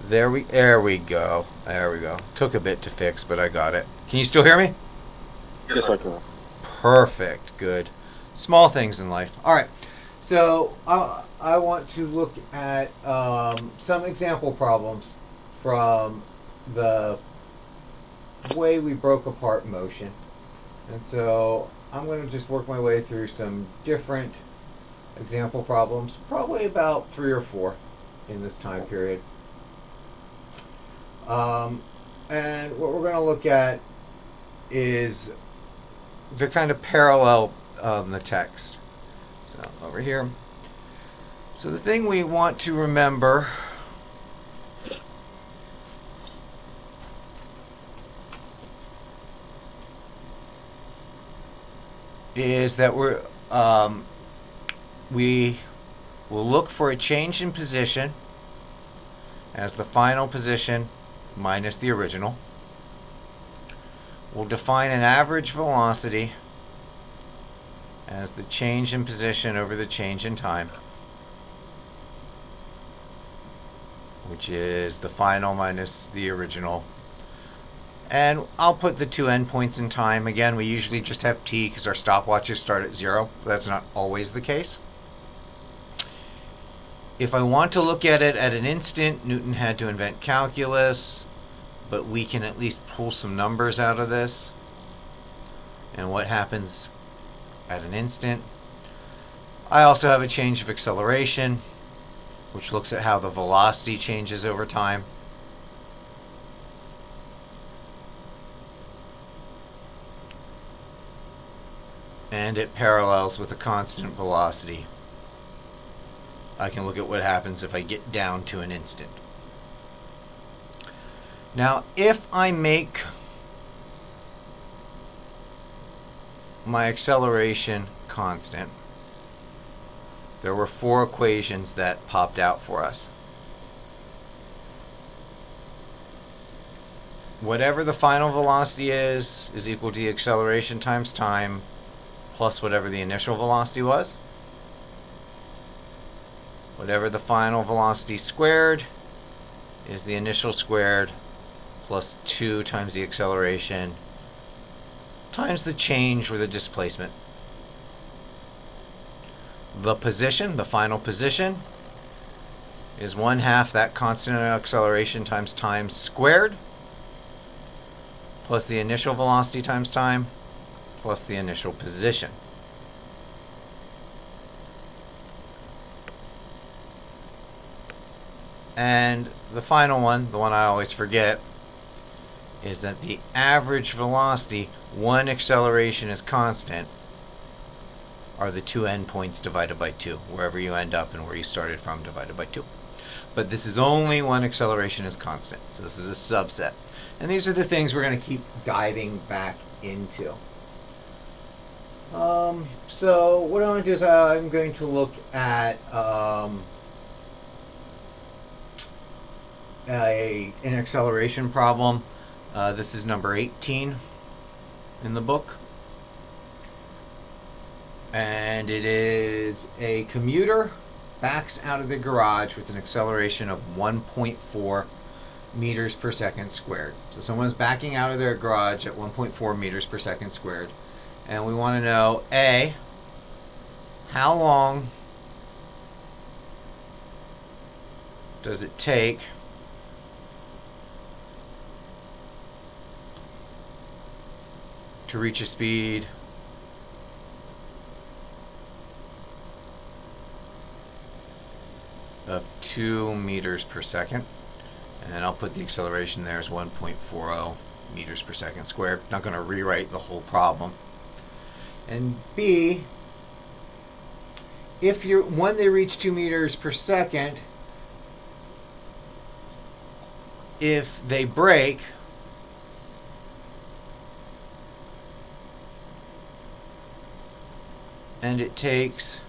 There we go. There we go. Took a bit to fix, but I got it. Can you still hear me? Yes, I can. Perfect. Good. Small things in life. All right. So I want to look at some example problems from the way we broke apart motion. And so I'm going to just work my way through some different example problems, probably about 3 or 4 in this time period. And what we're going to look at is to kind of parallel the text. So over here. So the thing we want to remember is that we will look for a change in position as the final position minus the original. We'll define an average velocity as the change in position over the change in time, which is the final minus the original. And I'll put the 2 endpoints in time. Again, we usually just have t because our stopwatches start at 0. But that's not always the case. If I want to look at it at an instant, Newton had to invent calculus, but we can at least pull some numbers out of this. And what happens at an instant? I also have a change of acceleration, which looks at how the velocity changes over time. And it parallels with a constant velocity. I can look at what happens if I get down to an instant. Now, if I make my acceleration constant, there were 4 equations that popped out for us. Whatever the final velocity is equal to the acceleration times time plus whatever the initial velocity was. Whatever the final velocity squared is the initial squared plus 2 times the acceleration times the change or the displacement. The position, the final position, is 1/2 that constant acceleration times time squared plus the initial velocity times time plus the initial position. And the final one, the one I always forget, is that the average velocity, one acceleration is constant, are the 2 endpoints divided by 2, wherever you end up and where you started from divided by 2. But this is only one acceleration is constant, so this is a subset. And these are the things we're going to keep diving back into. So what I'm going to do is I'm going to look at an acceleration problem. This is number 18 in the book. And it is a commuter backs out of the garage with an acceleration of 1.4 meters per second squared. So someone's backing out of their garage at 1.4 meters per second squared. And we want to know, A, how long does it take to reach a speed of 2 meters per second. And I'll put the acceleration there as 1.40 meters per second squared. Not going to rewrite the whole problem. And B, when they reach 2 meters per second, if they brake, and it takes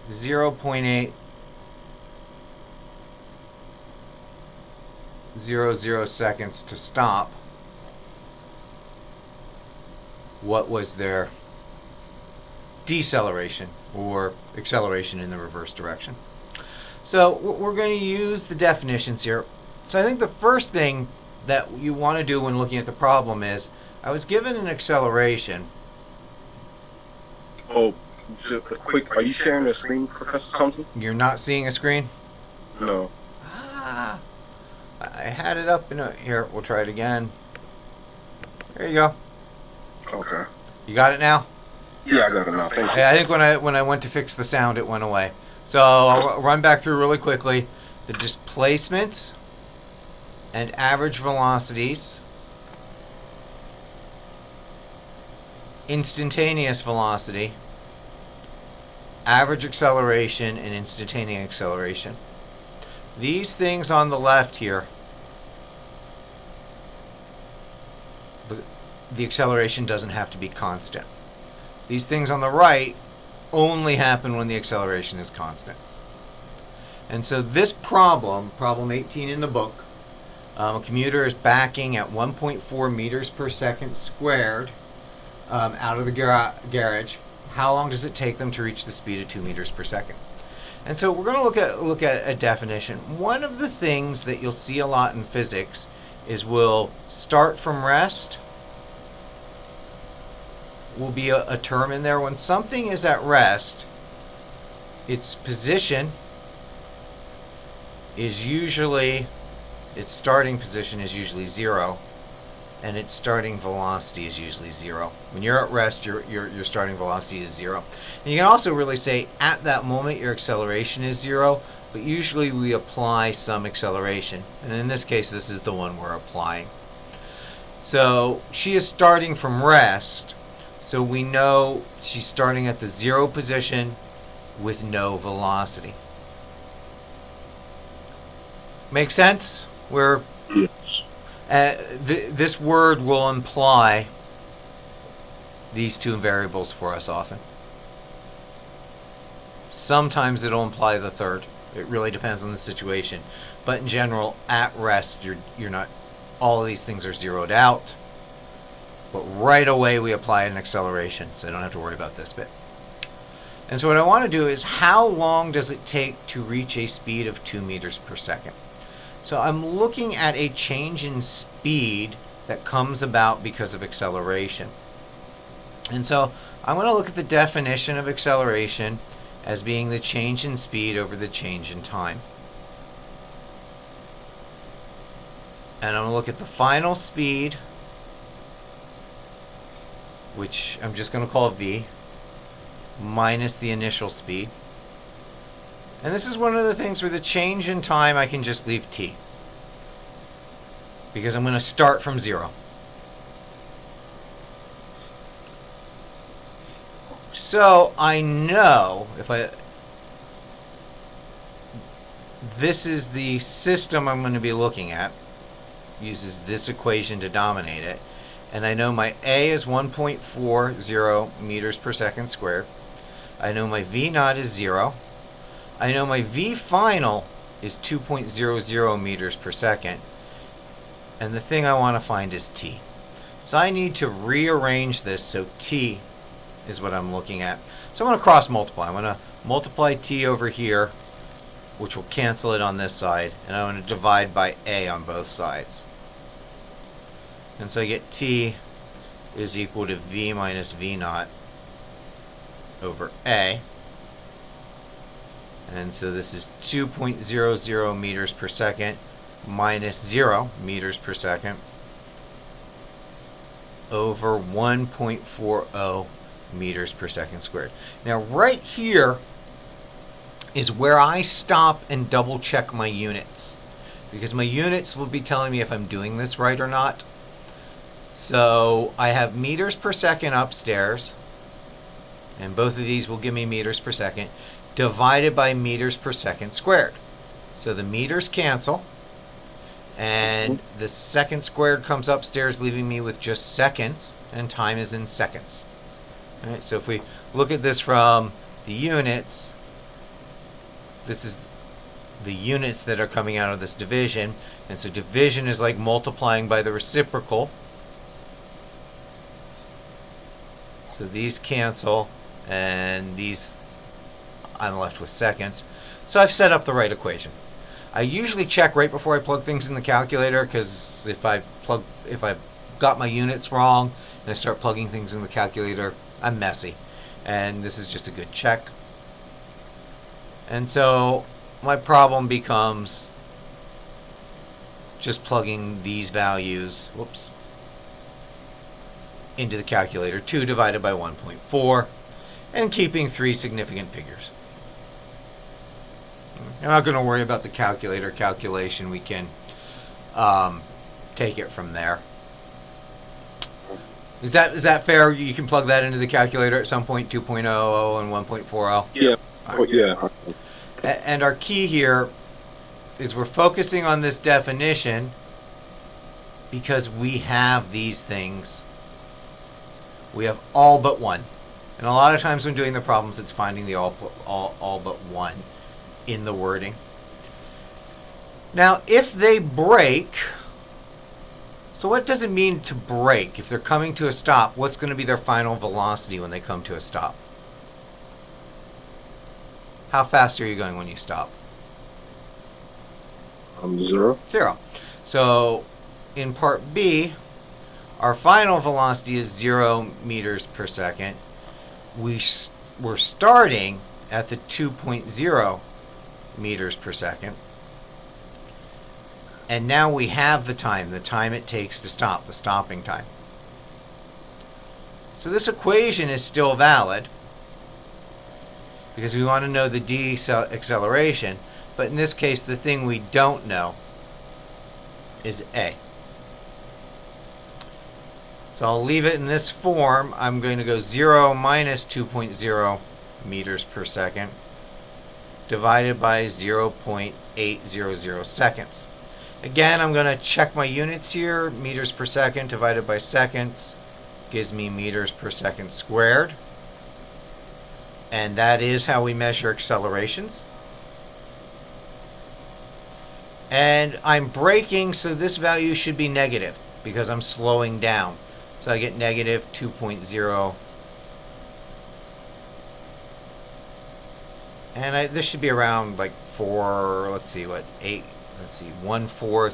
0.00 seconds to stop, what was their deceleration or acceleration in the reverse direction? So we're going to use the definitions here. So I think the first thing that you want to do when looking at the problem is, I was given an acceleration. Oh, just a quick. Are you sharing the screen, Professor Thompson? You're not seeing a screen? No. Ah, I had it up. Here, we'll try it again. There you go. Okay. You got it now? Yeah, I got it now. Thank you. I think when I went to fix the sound, it went away. So I'll run back through really quickly. The displacements and average velocities, instantaneous velocity, average acceleration, and instantaneous acceleration. These things on the left here, the acceleration doesn't have to be constant. These things on the right only happen when the acceleration is constant. And so this problem 18 in the book, a commuter is backing at 1.4 meters per second squared out of the garage. How long does it take them to reach the speed of 2 meters per second? And so we're going to look at a definition. One of the things that you'll see a lot in physics is we'll start from rest. Will be a term in there. When something is at rest, its position is usually, its starting position is usually 0, and its starting velocity is usually 0. When you're at rest, your starting velocity is 0. And you can also really say at that moment your acceleration is 0, but usually we apply some acceleration. And in this case, this is the one we're applying. So she is starting from rest, so we know she's starting at the 0 position with no velocity. Make sense? Yes. This word will imply these two variables for us often. Sometimes it'll imply the third. It really depends on the situation. But in general, at rest, you're not. All of these things are zeroed out. But right away we apply an acceleration, so I don't have to worry about this bit. And so what I want to do is, how long does it take to reach a speed of 2 meters per second? So I'm looking at a change in speed that comes about because of acceleration. And so I'm going to look at the definition of acceleration as being the change in speed over the change in time. And I'm going to look at the final speed, which I'm just going to call v, minus the initial speed. And this is one of the things where the change in time I can just leave t, because I'm going to start from 0. So I know this is the system I'm going to be looking at, uses this equation to dominate it. And I know my A is 1.40 meters per second squared. I know my V naught is 0. I know my V final is 2.00 meters per second. And the thing I want to find is T. So I need to rearrange this so T is what I'm looking at. So I'm going to cross multiply. I'm going to multiply T over here, which will cancel it on this side. And I'm going to divide by A on both sides. And so I get T is equal to V minus V naught over A. And so this is 2.00 meters per second minus 0 meters per second over 1.40 meters per second squared. Now right here is where I stop and double check my units, because my units will be telling me if I'm doing this right or not. So I have meters per second upstairs, and both of these will give me meters per second, divided by meters per second squared. So the meters cancel, and the second squared comes upstairs, leaving me with just seconds, and time is in seconds. All right, so if we look at this from the units, this is the units that are coming out of this division. And so division is like multiplying by the reciprocal. So these cancel, and these I'm left with seconds. So I've set up the right equation. I usually check right before I plug things in the calculator, because if I've got my units wrong and I start plugging things in the calculator, I'm messy. And this is just a good check. And so my problem becomes just plugging these values, into the calculator. 2 divided by 1.4, and keeping 3 significant figures. I'm not going to worry about the calculator calculation. We can take it from there. Is that fair? You can plug that into the calculator at some point, 2.00 and 1.40. Yeah. Yeah. And our key here is we're focusing on this definition because we have these things. We have all but one. And a lot of times when doing the problems, it's finding the all but one in the wording. Now, if they break, so what does it mean to break? If they're coming to a stop, what's going to be their final velocity when they come to a stop? How fast are you going when you stop? 0. 0. So in part B, our final velocity is 0 meters per second. We're starting at the 2.0 meters per second. And now we have the time it takes to stop, the stopping time. So this equation is still valid because we want to know the deceleration, but in this case the thing we don't know is A. So I'll leave it in this form. I'm going to go 0 minus 2.0 meters per second divided by 0.800 seconds. Again, I'm going to check my units here. Meters per second divided by seconds gives me meters per second squared. And that is how we measure accelerations. And I'm braking, so this value should be negative because I'm slowing down. So I get negative 2.0. And this should be around like 4, let's see, what, 8, let's see, 1/4.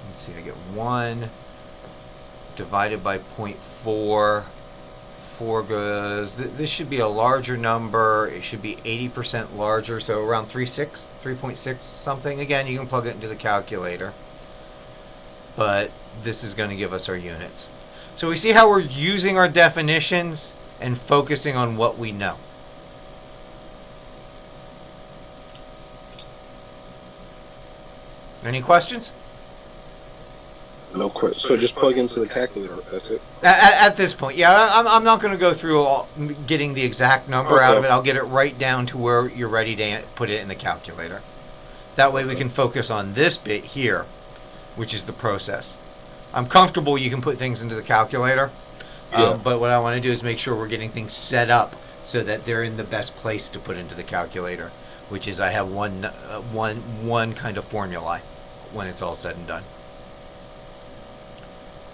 Let's see, I get 1 divided by 0.4. 4 goes, this should be a larger number. It should be 80% larger, so around 3.6 something. Again, you can plug it into the calculator. But this is going to give us our units. So we see how we're using our definitions and focusing on what we know. Any questions? No question. So just plug into the calculator. That's it. At this point, yeah, I'm not going to go through getting the exact number out of it. I'll get it right down to where you're ready to put it in the calculator. That way we can focus on this bit here, which is the process. I'm comfortable you can put things into the calculator, but what I want to do is make sure we're getting things set up so that they're in the best place to put into the calculator, which is I have one kind of formula when it's all said and done.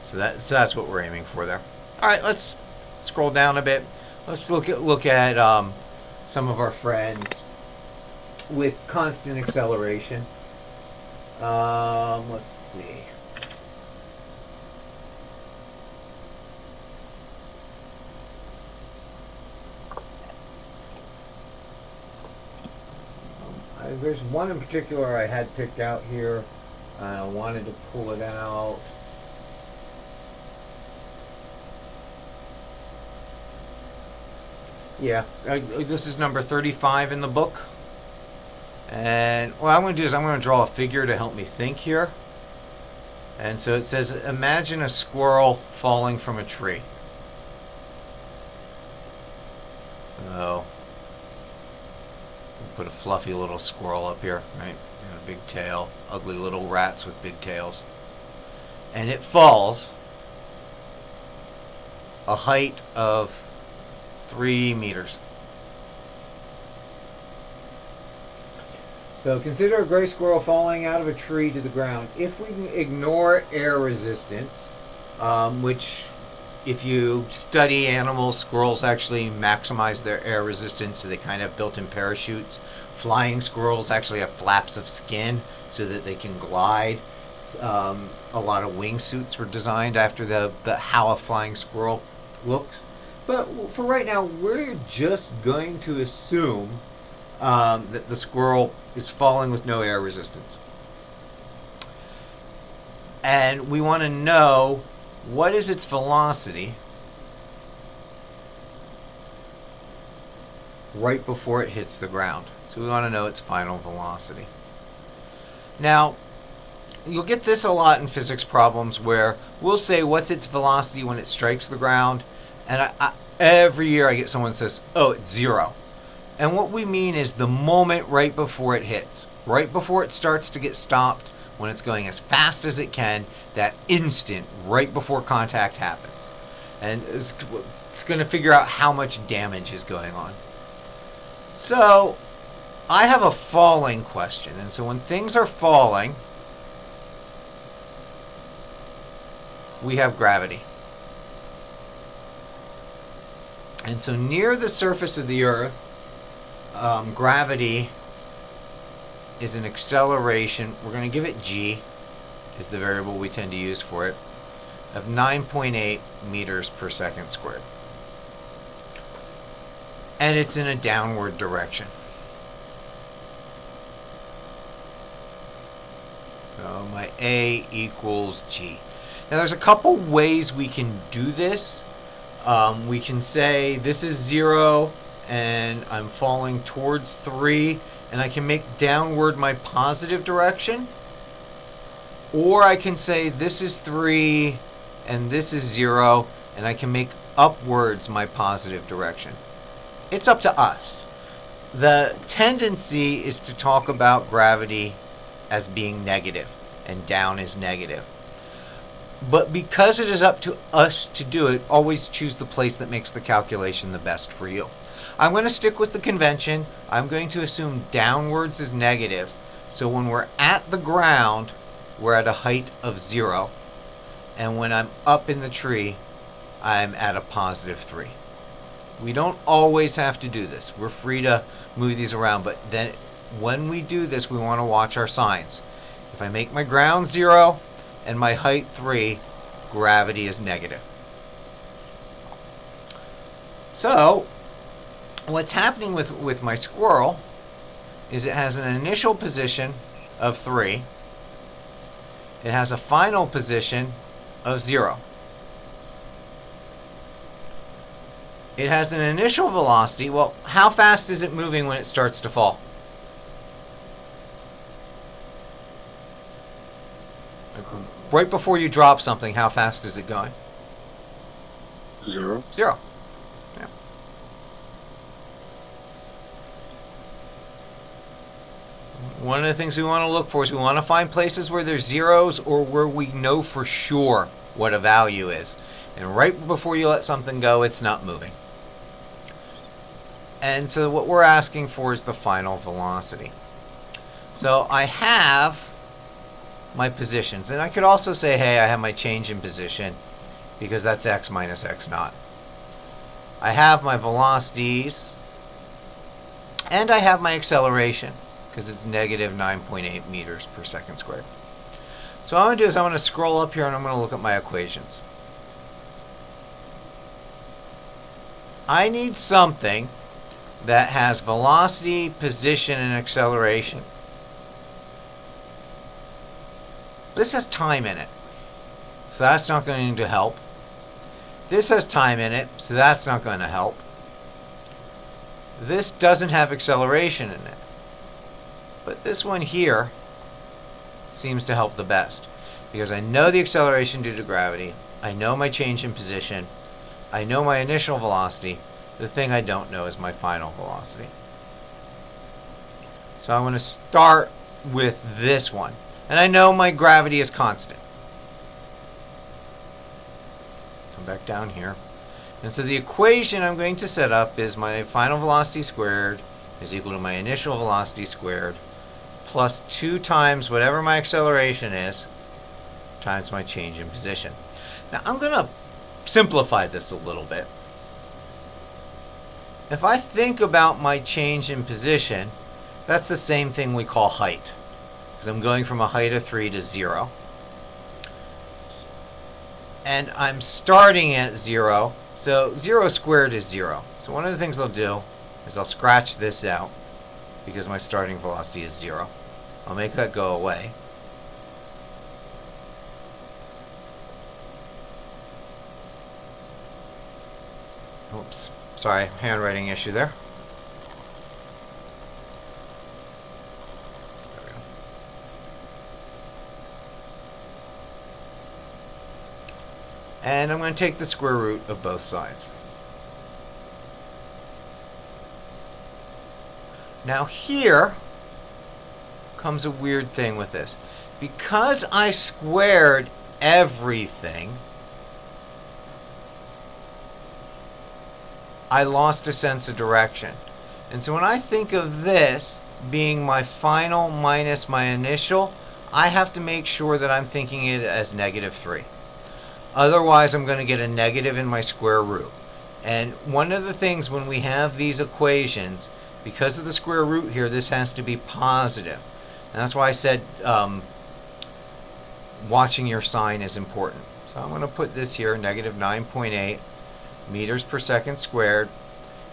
So that's what we're aiming for there. All right, let's scroll down a bit. Let's look at some of our friends with constant acceleration. Let's see. There's one in particular I had picked out here. I wanted to pull it out. Yeah, this is number 35 in the book. And what I'm going to do is I'm going to draw a figure to help me think here. And so it says, imagine a squirrel falling from a tree. So, put a fluffy little squirrel up here, right? And a big tail, ugly little rats with big tails. And it falls a height of 3 meters. So consider a gray squirrel falling out of a tree to the ground. If we can ignore air resistance, which if you study animals, squirrels actually maximize their air resistance, so they kind of have built-in parachutes. Flying squirrels actually have flaps of skin so that they can glide. A lot of wingsuits were designed after the how a flying squirrel looks. But for right now, we're just going to assume that the squirrel is falling with no air resistance. And we want to know what is its velocity right before it hits the ground. So we want to know its final velocity. Now, you'll get this a lot in physics problems where we'll say what's its velocity when it strikes the ground, and every year I get someone that says, oh, it's 0. And what we mean is the moment right before it hits, right before it starts to get stopped, when it's going as fast as it can, that instant right before contact happens. And it's going to figure out how much damage is going on. So I have a falling question, and so when things are falling, we have gravity. And so near the surface of the Earth, gravity is an acceleration. We're going to give it g, is the variable we tend to use for it, of 9.8 meters per second squared. And it's in a downward direction. So my a equals g. Now there's a couple ways we can do this. We can say this is 0 and I'm falling towards 3, and I can make downward my positive direction. Or I can say this is 3 and this is 0, and I can make upwards my positive direction. It's up to us. The tendency is to talk about gravity as being negative, and down is negative. But because it is up to us to do it, always choose the place that makes the calculation the best for you. I'm going to stick with the convention. I'm going to assume downwards is negative. So when we're at the ground, we're at a height of 0. And when I'm up in the tree, I'm at a positive 3. We don't always have to do this. We're free to move these around. But then when we do this, we want to watch our signs. If I make my ground 0 and my height 3, gravity is negative. So what's happening with my squirrel is it has an initial position of 3. It has a final position of 0. It has an initial velocity. Well, how fast is it moving when it starts to fall? Right before you drop something, how fast is it going? 0. 0. Yeah. One of the things we want to look for is we want to find places where there's zeros or where we know for sure what a value is. And right before you let something go, it's not moving. And so what we're asking for is the final velocity. So I have my positions. And I could also say, hey, I have my change in position because that's x minus x naught. I have my velocities and I have my acceleration because it's negative 9.8 meters per second squared. So what I'm going to do is I'm going to scroll up here and I'm going to look at my equations. I need something that has velocity, position, and acceleration. This has time in it, so that's not going to help. This has time in it, so that's not going to help. This doesn't have acceleration in it. But this one here seems to help the best, because I know the acceleration due to gravity, I know my change in position, I know my initial velocity. The thing I don't know is my final velocity. So I'm going to start with this one. And I know my gravity is constant. Come back down here. And so the equation I'm going to set up is my final velocity squared is equal to my initial velocity squared plus 2 times whatever my acceleration is times my change in position. Now I'm going to simplify this a little bit. If I think about my change in position, that's the same thing we call height, because I'm going from a height of 3 to 0. And I'm starting at 0, so 0 squared is 0. So one of the things I'll do is I'll scratch this out, because my starting velocity is 0. I'll make that go away. Oops, sorry, handwriting issue there. There we go. And I'm going to take the square root of both sides. Now here comes a weird thing with this. Because I squared everything, I lost a sense of direction. And so when I think of this being my final minus my initial, I have to make sure that I'm thinking it as -3. Otherwise, I'm going to get a negative in my square root. And one of the things when we have these equations, because of the square root here, this has to be positive. And that's why I said watching your sign is important. So I'm going to put this here, -9.8 meters per second squared,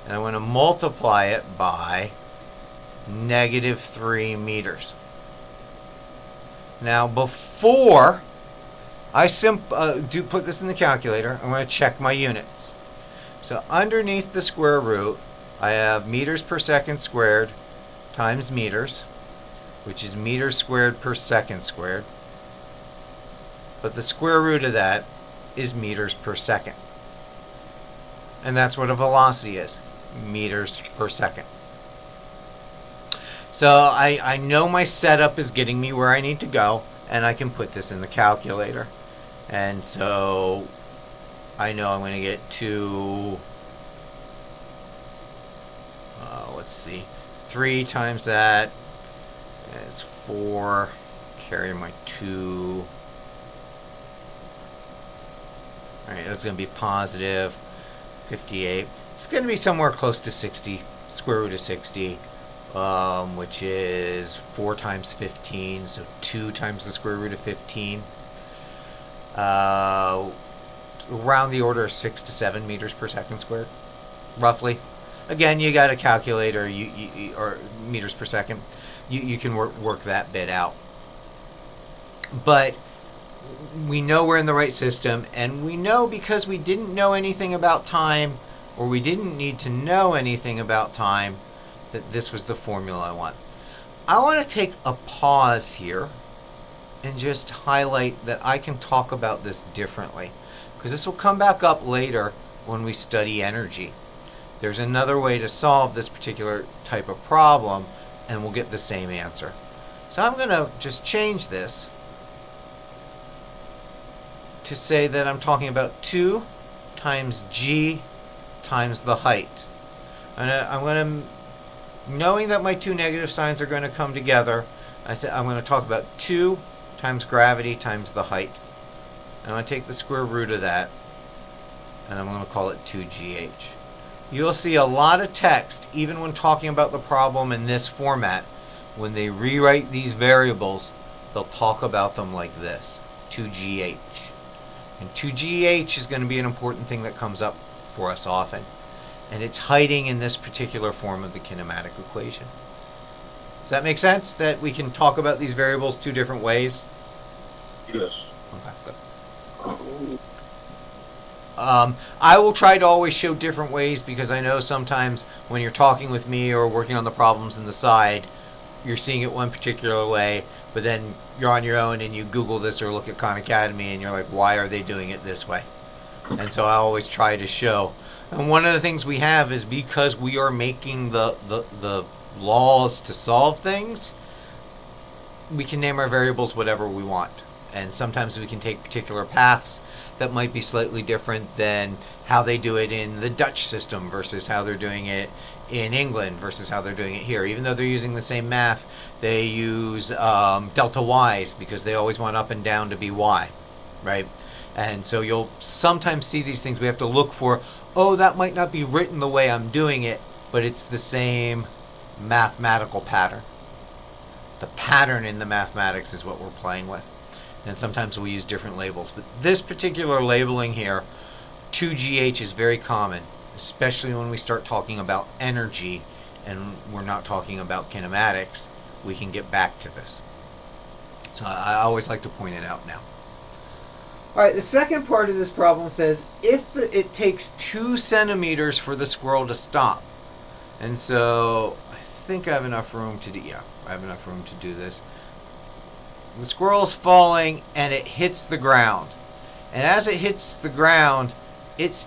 and I'm going to multiply it by -3 meters. Now, before I do put this in the calculator, I'm going to check my units. So underneath the square root, I have meters per second squared times meters, which is meters squared per second squared. But the square root of that is meters per second. And that's what a velocity is, meters per second. So I know my setup is getting me where I need to go, and I can put this in the calculator. And so I know I'm going to get to, let's see, 3 times that is 4, carry my 2. Alright, that's going to be positive 58. It's going to be somewhere close to 60, square root of 60, which is 4 times 15, so 2 times the square root of 15. Around the order of 6 to 7 meters per second squared, roughly. Again, you got a calculator, or meters per second. You can work that bit out. But we know we're in the right system, and we know because we didn't know anything about time, or we didn't need to know anything about time, that this was the formula I want. I want to take a pause here and just highlight that I can talk about this differently, because this will come back up later when we study energy. There's another way to solve this particular type of problem, and we'll get the same answer. So I'm going to just change this to say that I'm talking about 2 times g times the height. And I'm going to, knowing that my 2 negative signs are going to come together, I'm going to talk about 2 times gravity times the height. And I'm going to take the square root of that, and I'm going to call it 2gh. You'll see a lot of text, even when talking about the problem in this format, when they rewrite these variables, they'll talk about them like this, 2gh. And 2gh is going to be an important thing that comes up for us often. And it's hiding in this particular form of the kinematic equation. Does that make sense? That we can talk about these variables 2 different ways? Yes. Okay, good. I will try to always show different ways, because I know sometimes when you're talking with me or working on the problems in the side, you're seeing it one particular way, but then you're on your own and you Google this or look at Khan Academy and you're like, why are they doing it this way? And so I always try to show. And one of the things we have is, because we are making the laws to solve things, we can name our variables whatever we want. And sometimes we can take particular paths that might be slightly different than how they do it in the Dutch system versus how they're doing it in England versus how they're doing it here. Even though they're using the same math, they use delta y's because they always want up and down to be y, right? And so you'll sometimes see these things we have to look for. Oh, that might not be written the way I'm doing it, but it's the same mathematical pattern. The pattern in the mathematics is what we're playing with. And sometimes we use different labels. But this particular labeling here, 2GH, is very common, especially when we start talking about energy and we're not talking about kinematics. We can get back to this. So I always like to point it out now. All right, the second part of this problem says if it takes 2 centimeters for the squirrel to stop. And so I think I have enough room to do, yeah, I have enough room to do this. The squirrel's falling and it hits the ground. And as it hits the ground, its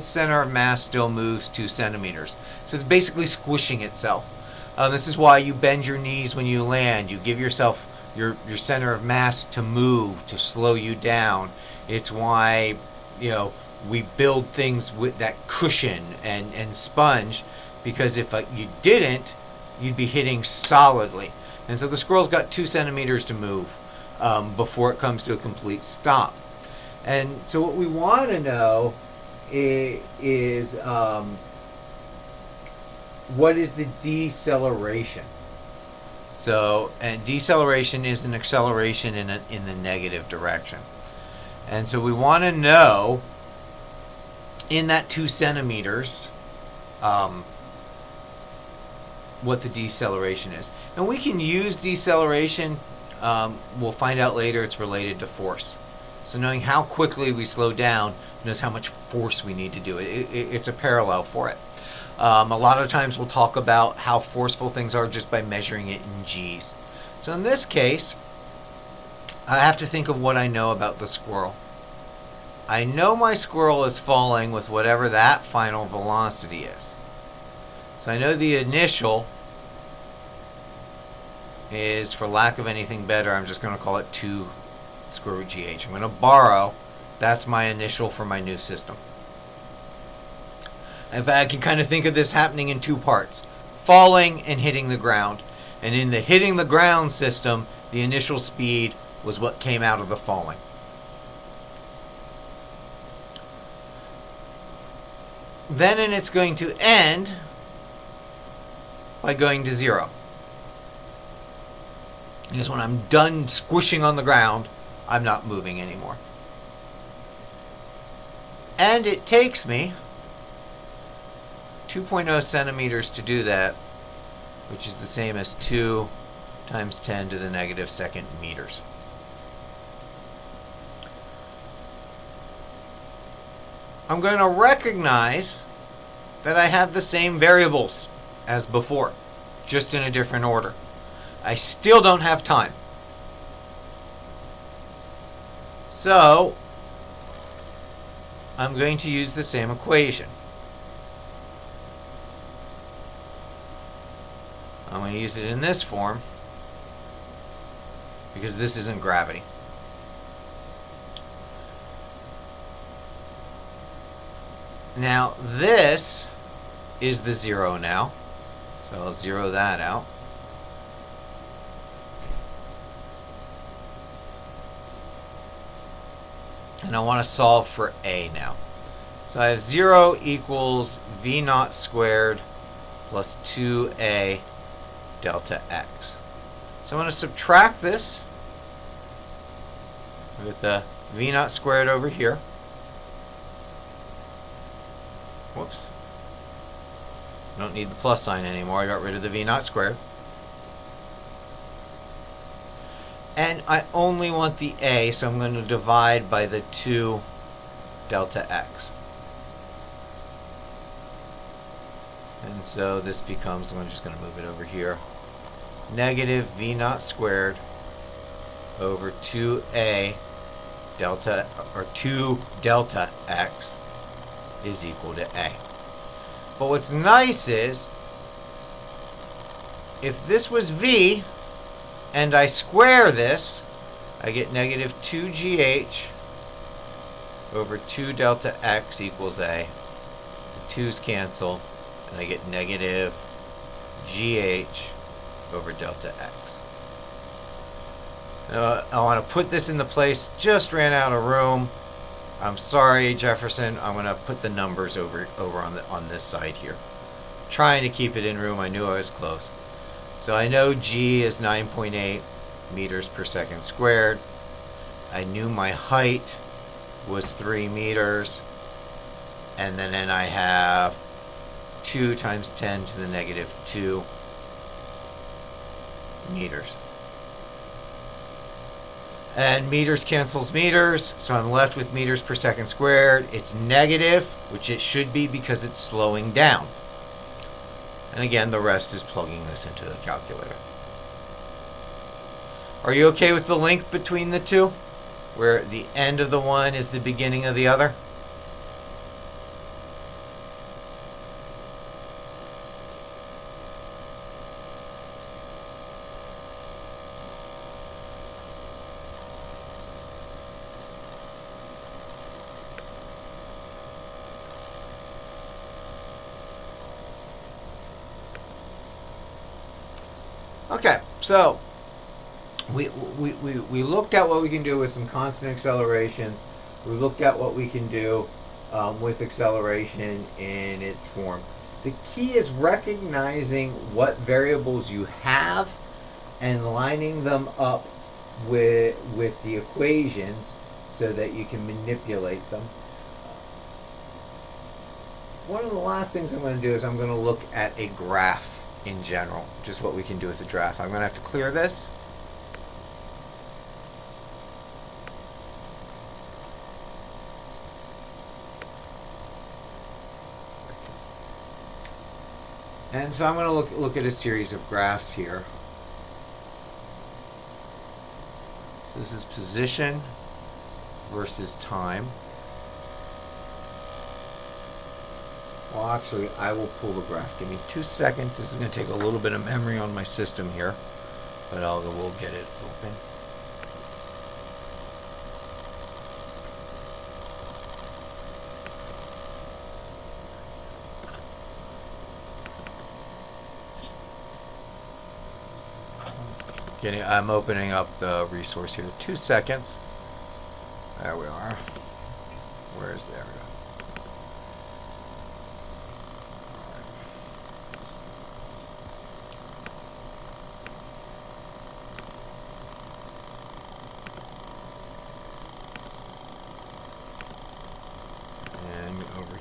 center of mass still moves 2 centimeters. So it's basically squishing itself. This is why you bend your knees when you land. You give yourself your center of mass to move, to slow you down. It's why, we build things with that cushion and sponge, because if you didn't, you'd be hitting solidly. And so the squirrel's got 2 centimeters to move before it comes to a complete stop. And so what we want to know is what is the deceleration? So, and deceleration is an acceleration in the negative direction. And so we want to know in that 2 centimeters what the deceleration is. And we can use deceleration. We'll find out later it's related to force. So knowing how quickly we slow down knows how much force we need to do. It's a parallel for it. A lot of times we'll talk about how forceful things are just by measuring it in G's. So in this case, I have to think of what I know about the squirrel. I know my squirrel is falling with whatever that final velocity is. So I know the initial is, for lack of anything better, I'm just going to call it 2 square root GH. I'm going to borrow. That's my initial for my new system. In fact, I can kind of think of this happening in 2 parts. Falling and hitting the ground. And in the hitting the ground system, the initial speed was what came out of the falling. Then it's going to end by going to 0. Because when I'm done squishing on the ground, I'm not moving anymore. And it takes me 2.0 centimeters to do that, which is the same as 2 times 10 to the negative second meters. I'm going to recognize that I have the same variables as before, just in a different order. I still don't have time. So I'm going to use the same equation. I'm going to use it in this form because this isn't gravity. Now this is the 0 now, so I'll 0 that out. And I want to solve for a now. So I have 0 equals v naught squared plus 2a delta x. So I'm going to subtract this with the v naught squared over here. Whoops. I don't need the plus sign anymore. I got rid of the v naught squared. And I only want the a, so I'm going to divide by the 2 delta x. And so this becomes, I'm just going to move it over here, negative v naught squared over 2a delta, or 2 delta x is equal to a. But what's nice is, if this was v, and I square this, I get negative 2gh over 2 delta x equals a. The 2's cancel, and I get negative gh over delta x. Now, I want to put this into place. Just ran out of room. I'm sorry, Jefferson. I'm gonna put the numbers over on this side here. Trying to keep it in room. I knew I was close. So I know G is 9.8 meters per second squared. I knew my height was 3 meters. And then I have 2 times 10 to the negative 2 meters. And meters cancels meters, so I'm left with meters per second squared. It's negative, which it should be because it's slowing down. And again, the rest is plugging this into the calculator. Are you okay with the link between the two? Where the end of the one is the beginning of the other? Okay, so we looked at what we can do with some constant accelerations. We looked at what we can do with acceleration in its form. The key is recognizing what variables you have and lining them up with the equations so that you can manipulate them. One of the last things I'm going to do is I'm going to look at a graph in general, just what we can do with the graph. I'm going to have to clear this. And so I'm going to look at a series of graphs here. So this is position versus time. Well, actually, I will pull the graph. Give me 2 seconds. This is going to take a little bit of memory on my system here, but we'll get it open. I'm opening up the resource here. 2 seconds. There we are. There we go.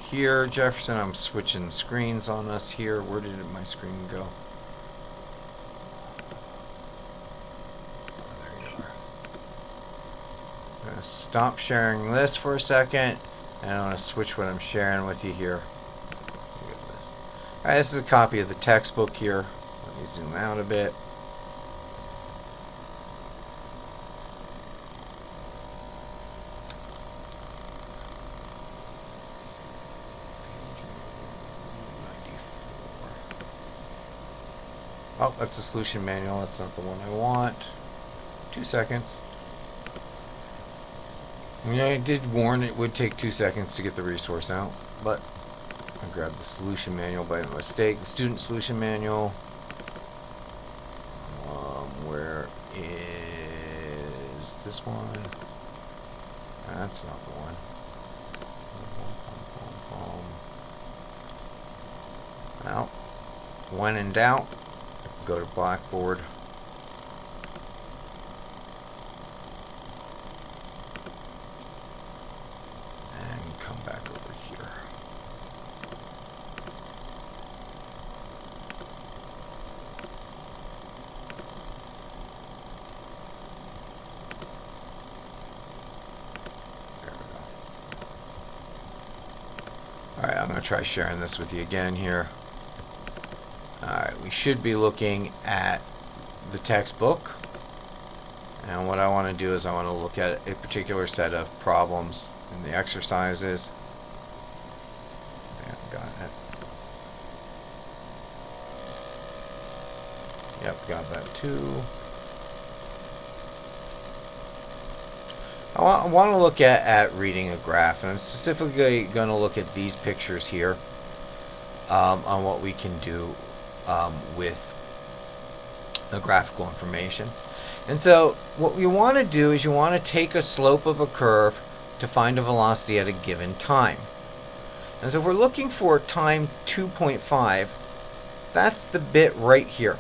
Here, Jefferson, I'm switching screens on us here. Where did my screen go? Oh, there you are. I'm going to stop sharing this for a second, and I'm going to switch what I'm sharing with you here. Look at this. All right, this is a copy of the textbook here. Let me zoom out a bit. Oh, that's the solution manual. That's not the one I want. 2 seconds. I did warn it would take 2 seconds to get the resource out, but I grabbed the solution manual by mistake. The student solution manual. Where is this one? That's not the one. Well, when in doubt, go to Blackboard. And come back over here. There we go. Alright, I'm going to try sharing this with you again here. Alright, we should be looking at the textbook. And what I want to do is I want to look at a particular set of problems in the exercises. Yeah, got it. Yep, got that too. I want to look at reading a graph, and I'm specifically going to look at these pictures here on what we can do with the graphical information. And so what you want to do is you want to take a slope of a curve to find a velocity at a given time. And so if we're looking for time 2.5, that's the bit right here.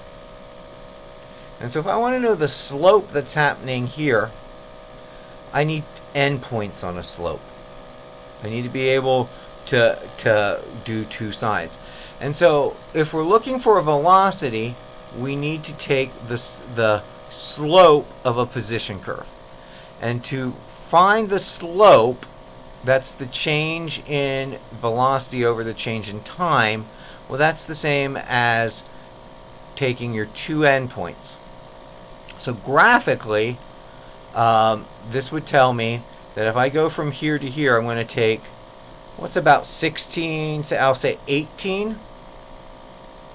And so if I want to know the slope that's happening here, I need endpoints on a slope. I need to be able to do two sides. And so if we're looking for a velocity, we need to take the slope of a position curve. And to find the slope, that's the change in velocity over the change in time, well, that's the same as taking your two endpoints. So graphically, this would tell me that if I go from here to here, I'm going to take what's about 16, so I'll say 18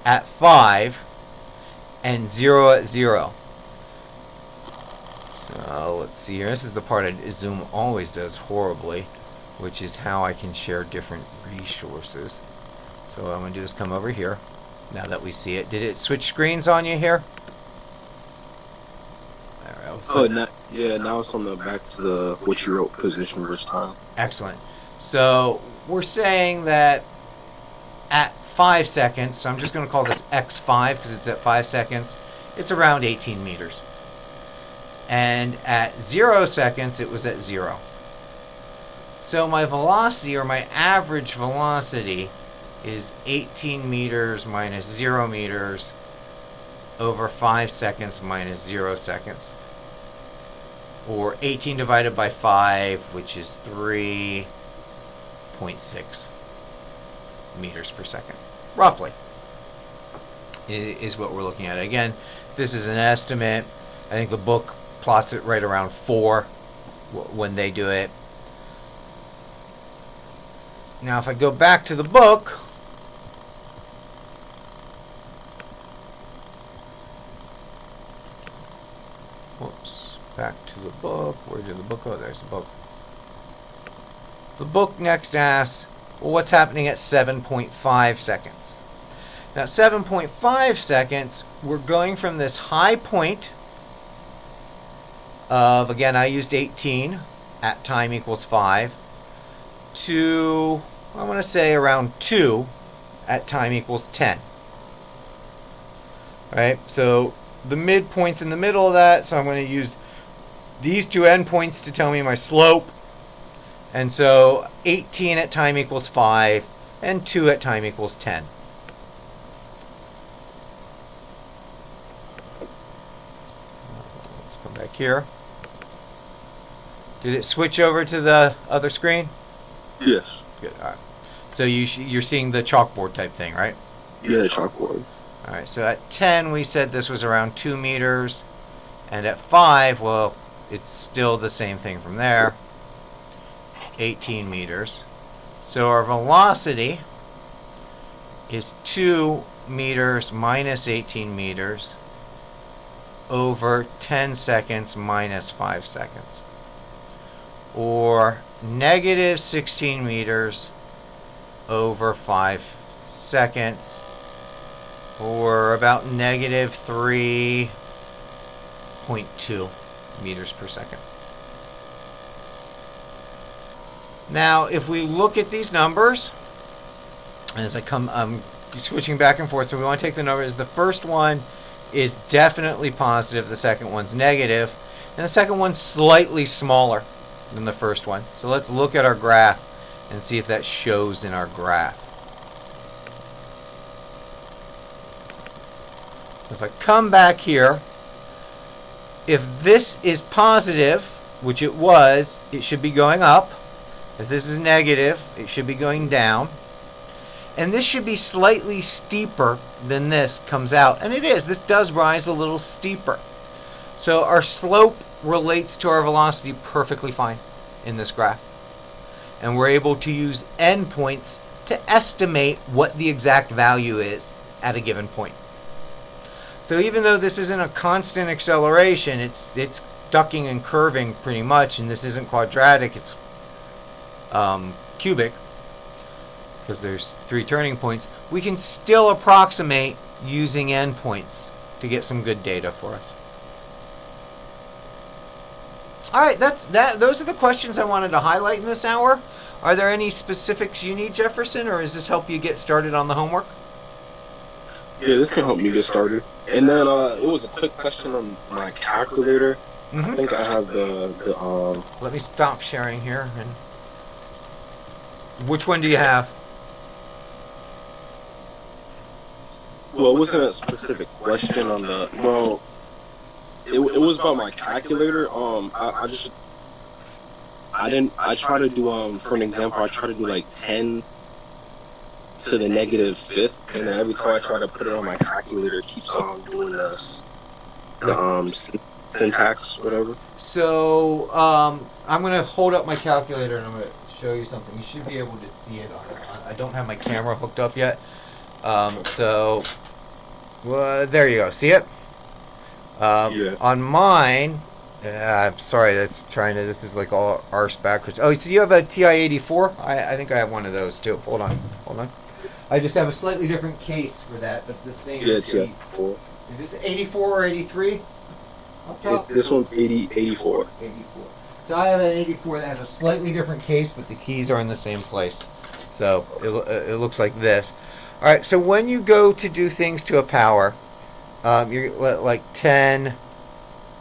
at 5 and 0 at 0. So let's see here. This is the part Zoom always does horribly, which is how I can share different resources. So what I'm going to do is come over here. Now that we see it, did it switch screens on you here? Now it's on the back to the what you wrote position versus time. Excellent. So we're saying that at 5 seconds, so I'm just going to call this x5 because it's at 5 seconds, it's around 18 meters. And at 0 seconds, it was at 0. So my velocity, or my average velocity, is 18 meters minus 0 meters over 5 seconds minus 0 seconds. Or 18 divided by 5, which is 3.6 meters per second. Roughly is what we're looking at. Again, this is an estimate. I think the book plots it right around 4 when they do it. Now if I go back to the book, whoops, back to the book. Where did the book go? There's the book. The book next asks, well, what's happening at 7.5 seconds? Now 7.5 seconds, we're going from this high point of, again, I used 18 at time equals 5, to, I want to say around 2 at time equals 10. Right? So the midpoint's in the middle of that, so I'm going to use these two endpoints to tell me my slope. And so 18 at time equals 5 and 2 at time equals 10. Let's come back here. Did it switch over to the other screen? Yes. Good. All right. So you're seeing the chalkboard type thing, right? Yeah, chalkboard. All right. So at 10, we said this was around 2 meters. And at 5, well, it's still the same thing from there. 18 meters. So our velocity is 2 meters minus 18 meters over 10 seconds minus 5 seconds. Or negative 16 meters over 5 seconds. Or about negative 3.2 meters per second. Now, if we look at these numbers, and as I'm switching back and forth, so we want to take the numbers. The first one is definitely positive, the second one's negative, and the second one's slightly smaller than the first one. So let's look at our graph and see if that shows in our graph. So if I come back here, if this is positive, which it was, it should be going up. If this is negative, it should be going down. And this should be slightly steeper than this comes out. And it is. This does rise a little steeper. So our slope relates to our velocity perfectly fine in this graph. And we're able to use endpoints to estimate what the exact value is at a given point. So even though this isn't a constant acceleration, it's ducking and curving pretty much, and this isn't quadratic, it's cubic, because there's 3 turning points, we can still approximate using endpoints to get some good data for us. All right, those are the questions I wanted to highlight in this hour. Are there any specifics you need, Jefferson, or does this help you get started on the homework? Yeah, this can help me get started. And then it was a quick question on my calculator. I think I have the. Let me stop sharing here. And which one do you have? Well, it wasn't a specific question on the. Well, it was about my calculator. I try to do for an example, I try to do like 10 to the negative fifth, and then every time I try to put it on my calculator, it keeps on doing this syntax, whatever. So I'm gonna hold up my calculator and I'm gonna show you something. You should be able to see it I don't have my camera hooked up yet. There you go. See it? Yeah. On mine, I'm sorry. This is like all arse backwards. Oh, so you have a TI-84? I think I have one of those too. Hold on. I just have a slightly different case for that, but the same. Yeah, it's 84. Is this 84 or 83? This one's 84. 84. So I have an 84 that has a slightly different case, but the keys are in the same place. So it looks like this. All right. So when you go to do things to a power, you're like 10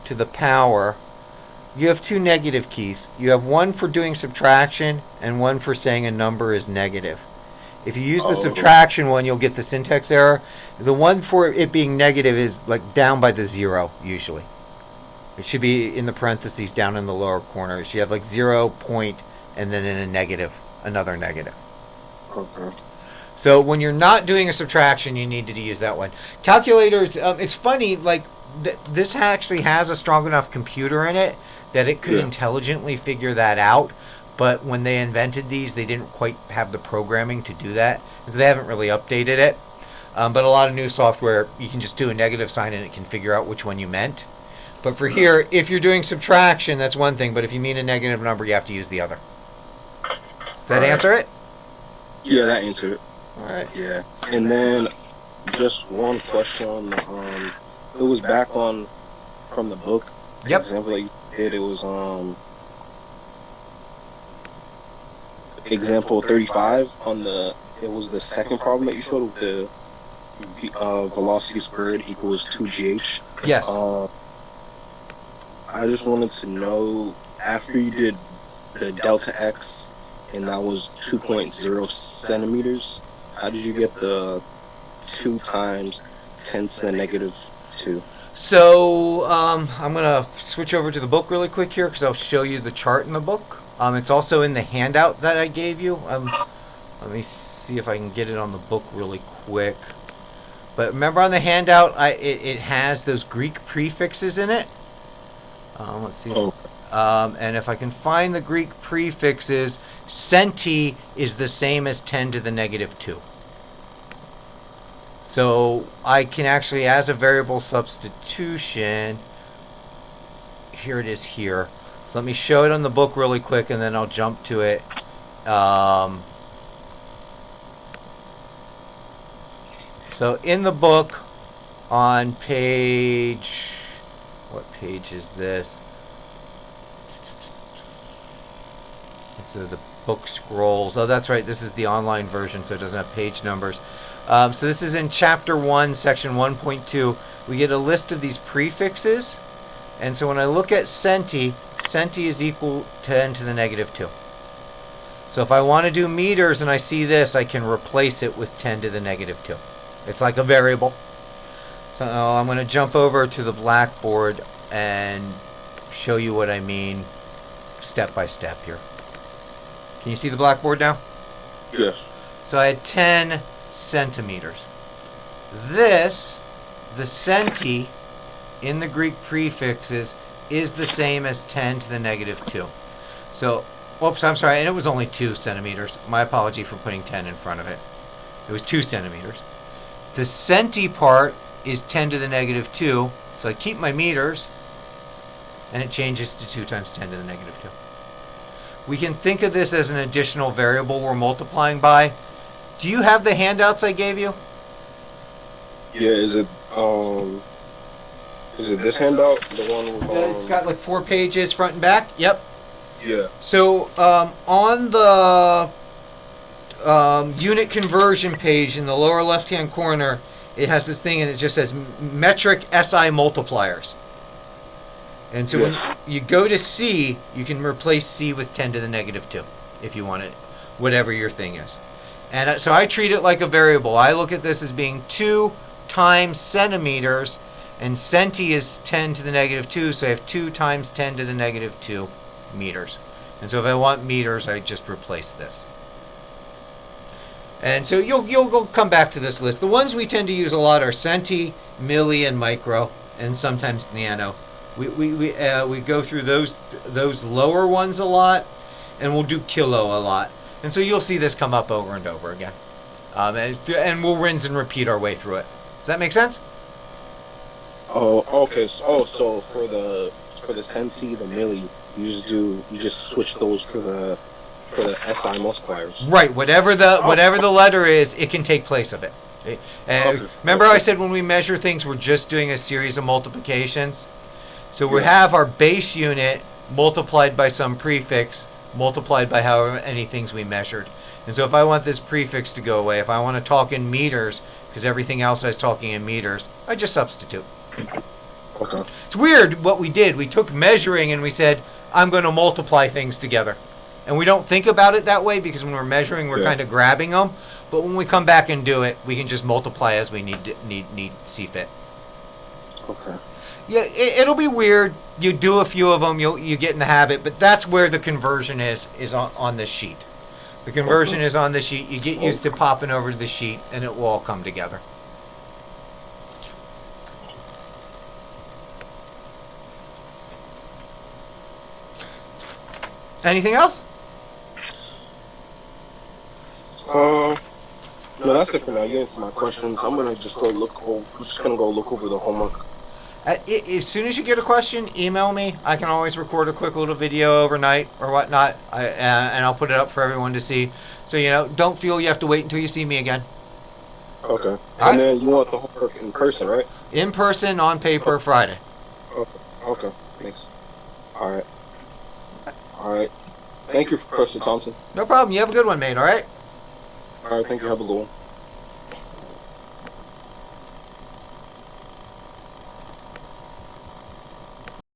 to the power. You have two negative keys. You have one for doing subtraction and one for saying a number is negative. If you use the subtraction one, you'll get the syntax error. The one for it being negative is like down by the 0 usually. It should be in the parentheses down in the lower corners. You have like 0 point and then in a negative, another negative. Okay. So when you're not doing a subtraction, you need to use that one. Calculators, it's funny, like this actually has a strong enough computer in it that it could intelligently figure that out. But when they invented these, they didn't quite have the programming to do that. So they haven't really updated it. But a lot of new software, you can just do a negative sign and it can figure out which one you meant. But for here, if you're doing subtraction, that's one thing. But if you mean a negative number, you have to use the other. Does that answer it? Yeah, that answered it. All right. Yeah. And then just one question on the, it was back on from the book. Yep. Example that you did, it was example 35 on it was the second problem that you showed with the velocity squared equals 2gh. Yes. I just wanted to know, after you did the delta x and that was 2.0 centimeters, how did you get the 2 times 10 to the negative 2? So I'm going to switch over to the book really quick here because I'll show you the chart in the book. It's also in the handout that I gave you. Let me see if I can get it on the book really quick. But remember on the handout, it has those Greek prefixes in it. Let's see. And if I can find the Greek prefixes, centi is the same as 10 to the negative 2. So I can actually, as a variable substitution, here it is here. So let me show it on the book really quick, and then I'll jump to it. So in the book, on page, what page is this? So the book scrolls. Oh, that's right. This is the online version, so it doesn't have page numbers. So this is in Chapter 1, Section 1.2. We get a list of these prefixes. And so when I look at centi, centi is equal to 10 to the negative 2. So if I want to do meters and I see this, I can replace it with 10 to the negative 2. It's like a variable. So I'm going to jump over to the blackboard and show you what I mean step by step here. Can you see the blackboard now? Yes. So I had 10 centimeters. This, the centi in the Greek prefixes, is the same as 10 to the negative 2. So, oops, I'm sorry, and it was only 2 centimeters. My apology for putting 10 in front of it. It was 2 centimeters. The centi part is 10 to the negative 2, so I keep my meters, and it changes to 2 times 10 to the negative 2. We can think of this as an additional variable we're multiplying by. Do you have the handouts I gave you? Yeah, is Is it this handout? The one with It's got like 4 pages, front and back. Yep. Yeah. So on the unit conversion page in the lower left-hand corner, it has this thing, and it just says metric SI multipliers. And so Yes. when you go to C, you can replace C with 10 to the negative 2 if you want it, whatever your thing is. And so I treat it like a variable. I look at this as being 2 times centimeters, and centi is 10 to the negative 2, so I have 2 times 10 to the negative 2 meters. And so if I want meters, I just replace this. And so you'll come back to this list. The ones we tend to use a lot are centi, milli, and micro, and sometimes nano. We go through those lower ones a lot, and we'll do kilo a lot. And so you'll see this come up over and over again. And we'll rinse and repeat our way through it. Does that make sense? Oh, okay. So for the centi, the milli, you just switch those for the SI multipliers. Right. Whatever the letter is, it can take place of it. Remember I said when we measure things, we're just doing a series of multiplications. So we have our base unit multiplied by some prefix, multiplied by however many things we measured. And so if I want this prefix to go away, if I want to talk in meters, because everything else I was talking in meters, I just substitute. Okay. It's weird what we did. We took measuring and we said, I'm going to multiply things together. And we don't think about it that way because when we're measuring, we're kind of grabbing them. But when we come back and do it, we can just multiply as we need see fit. Okay. Yeah, it'll be weird. You do a few of them, you get in the habit, but that's where the conversion is on this sheet. The conversion is on the sheet. You get used to popping over to the sheet, and it will all come together. Anything else? No, that's it for now. You answered my questions. I'm gonna just go look over the homework. As soon as you get a question, email me. I can always record a quick little video overnight or whatnot, and I'll put it up for everyone to see. So, don't feel you have to wait until you see me again. Okay. And then you want the homework in person, right? In person, on paper, Friday. Okay. Thanks. All right. Thank you, Professor Thompson. No problem. You have a good one, mate, all right? All right. Thank you. Have a good one.